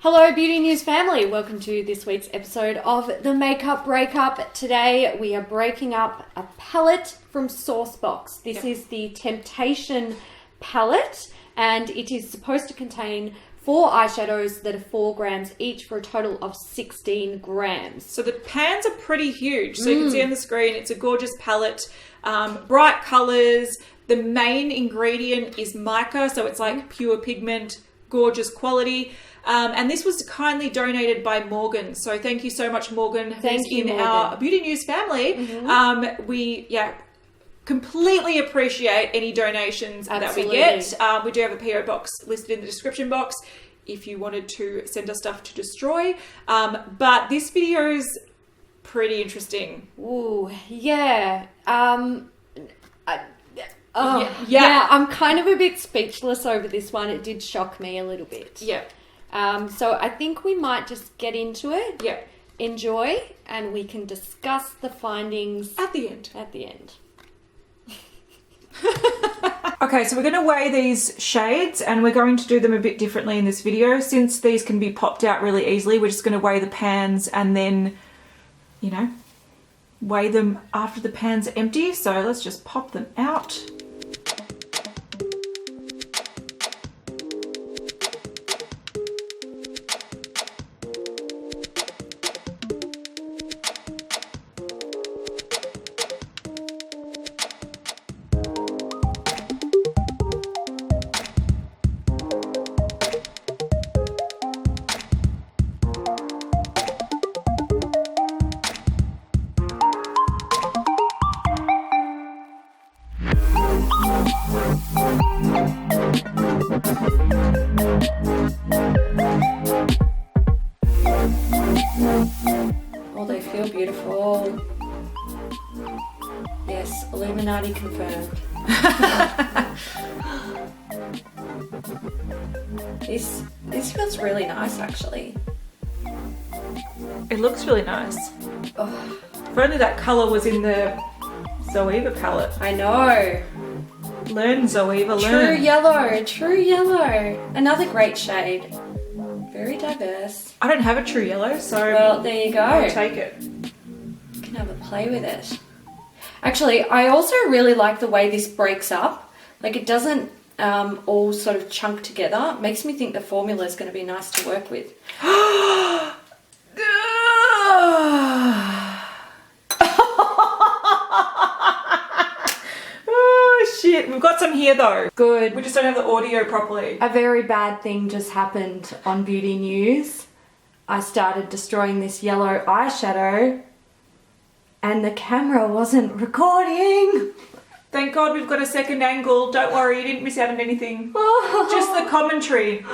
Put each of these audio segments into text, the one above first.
Hello Beauty News family, welcome to this week's episode of the Makeup Breakup. Today we are breaking up a palette from Saucebox. This is the Temptation Palette and it is supposed to contain 4 eyeshadows that are 4 grams each for a total of 16 grams. So the pans are pretty huge. So you can see on the screen, it's a gorgeous palette, bright colours. The main ingredient is mica, so it's like pure pigment, gorgeous quality. And this was kindly donated by Morgan. So thank you so much, Morgan, who's in our Beauty News family. We completely appreciate any donations that we get. We do have a PO box listed in the description box if you wanted to send us stuff to destroy. But this video is pretty interesting. Ooh, yeah. Yeah, I'm kind of a bit speechless over this one. It did shock me a little bit. Yeah. So I think we might just get into it. Yeah. Enjoy, and we can discuss the findings at the end. Okay, so we're going to weigh these shades and we're going to do them a bit differently in this video. Since these can be popped out really easily, we're just going to weigh the pans and then, you know, weigh them after the pans are empty. So let's just pop them out. Oh, they feel beautiful. Yes, Illuminating confirmed. This feels really nice, actually. It looks really nice. Oh. If only that colour was in the Zoeva palette. I know. Learn, Zoeva, learn. True yellow. Another great shade. Very diverse. I don't have a true yellow, so well, there you go. I'll take it. You can have a play with it. Actually, I also really like the way this breaks up. Like, it doesn't all sort of chunk together. It makes me think the formula is going to be nice to work with. Oh shit, we've got some here though. Good. We just don't have the audio properly. A very bad thing just happened on Beauty News. I started destroying this yellow eyeshadow and the camera wasn't recording. Thank God we've got a second angle. Don't worry, you didn't miss out on anything. Just the commentary.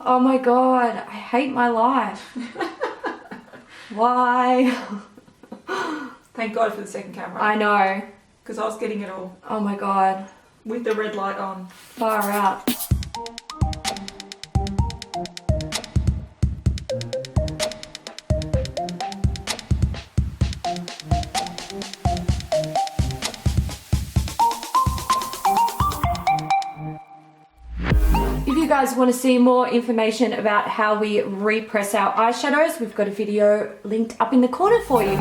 Oh my God, I hate my life. Why? Thank God for the second camera. I know. Because I was getting it all. Oh my God. With the red light on. Far out. If you guys want to see more information about how we repress our eyeshadows, we've got a video linked up in the corner for you.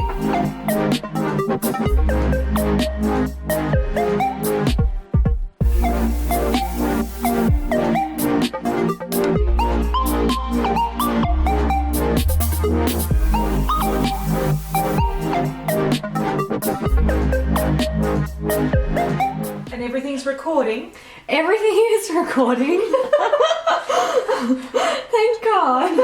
And everything's recording. Everything is recording. Thank God.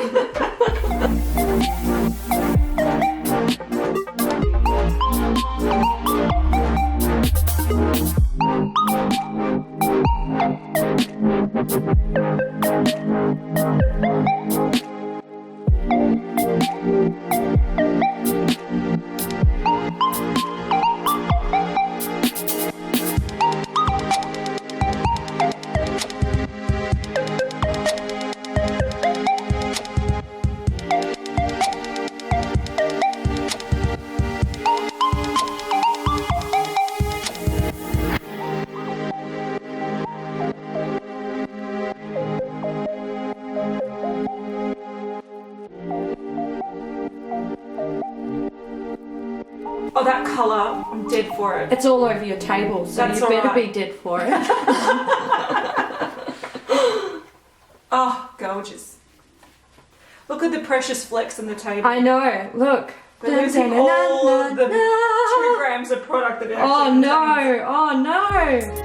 that colour. I'm dead for it. It's all over your table, so That's you better alright. be dead for it. Oh, gorgeous. Look at the precious flecks on the table. I know. Look. They're losing all the 2 grams of product that it actually Oh contains. no! Oh no!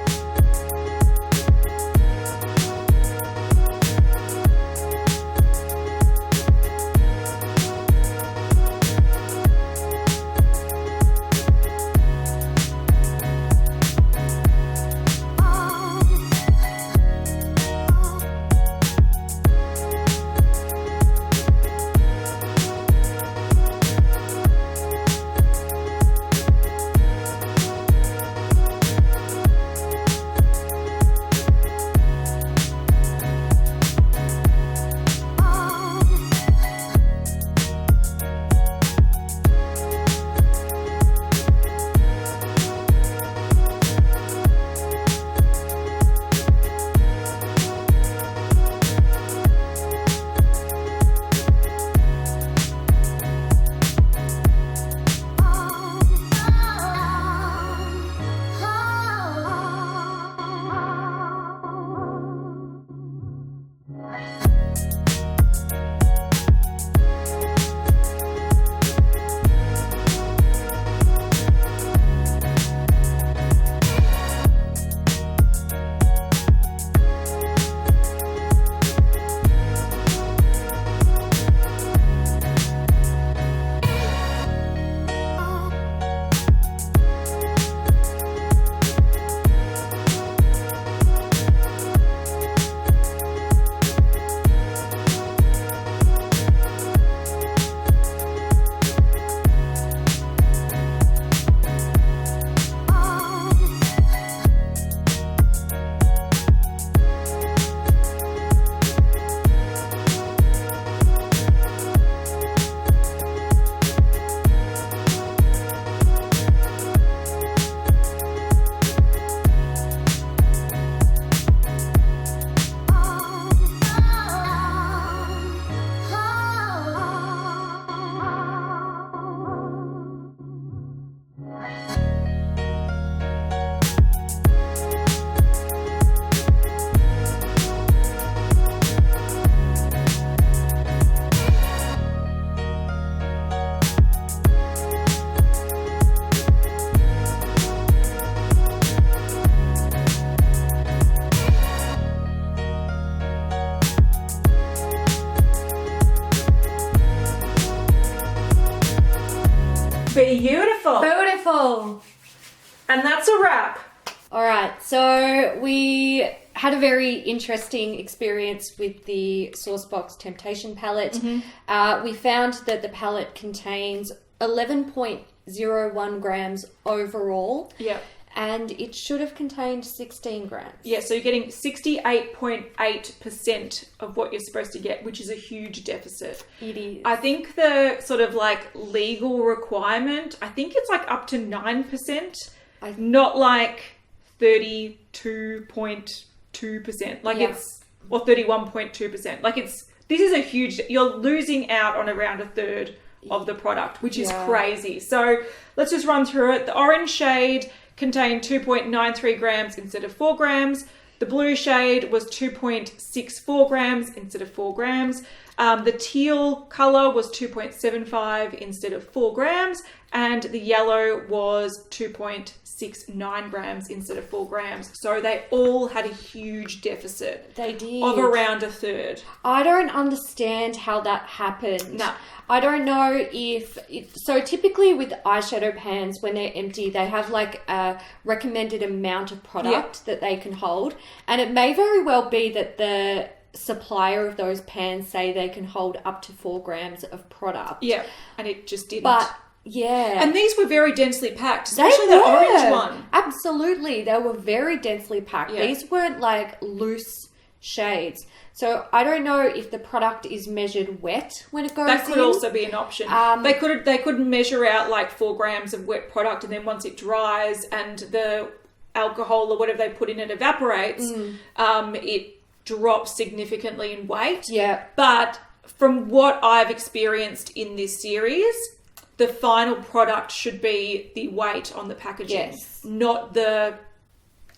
Beautiful. Beautiful. And that's a wrap. All right, so we had a very interesting experience with the Saucebox Temptation Palette. We found that the palette contains 11.01 grams overall. Yeah. And it should have contained 16 grams. Yeah, so you're getting 68.8% of what you're supposed to get, which is a huge deficit. It is. I think the sort of like legal requirement, I think it's like up to 9%, not like 32.2%. Like it's, or 31.2%. Like this is a huge, you're losing out on around a third of the product, which is crazy. So let's just run through it. The orange shade contained 2.93 grams instead of 4 grams. The blue shade was 2.64 grams instead of 4 grams. The teal color was 2.75 instead of 4 grams. And the yellow was 2.69 grams instead of 4 grams. So they all had a huge deficit. They did. Of around a third. I don't understand how that happened. No. I don't know if so typically with eyeshadow pans, when they're empty, they have like a recommended amount of product that they can hold. And it may very well be that the supplier of those pans say they can hold up to 4 grams of product. Yeah, and it just didn't. But yeah. And these were very densely packed, especially the orange one. Absolutely. They were very densely packed. Yeah. These weren't like loose shades. So I don't know if the product is measured wet when it goes in. That could also be an option. They could measure out like 4 grams of wet product, and then once it dries and the alcohol or whatever they put in it evaporates, it drops significantly in weight. Yeah. But from what I've experienced in this series, the final product should be the weight on the packaging, Yes. not the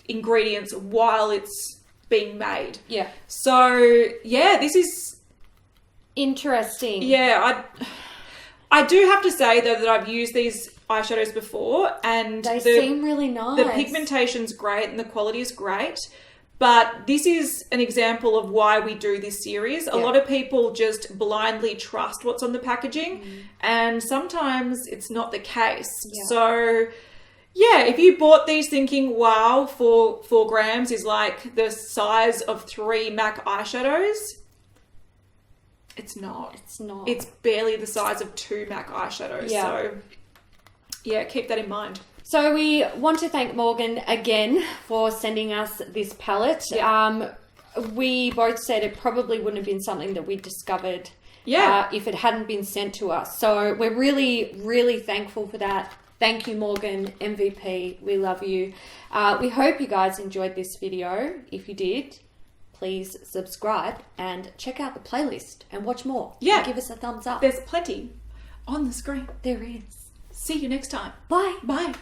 ingredients while it's being made. Yeah. So, yeah, this is... Interesting. Yeah, I do have to say, though, that I've used these eyeshadows before, and They seem really nice. the pigmentation's great and the quality is great. But this is an example of why we do this series. A lot of people just blindly trust what's on the packaging, and sometimes it's not the case. Yeah. So, yeah, if you bought these thinking, wow, 4 grams is like the size of 3 MAC eyeshadows, it's not. It's not. It's barely the size of 2 MAC eyeshadows. Yeah. So, yeah, keep that in mind. So we want to thank Morgan again for sending us this palette. Yeah. We both said it probably wouldn't have been something that we discovered if it hadn't been sent to us. So we're really, really thankful for that. Thank you, Morgan, MVP. We love you. We hope you guys enjoyed this video. If you did, please subscribe and check out the playlist and watch more. Yeah. And give us a thumbs up. There's plenty on the screen. There is. See you next time. Bye. Bye.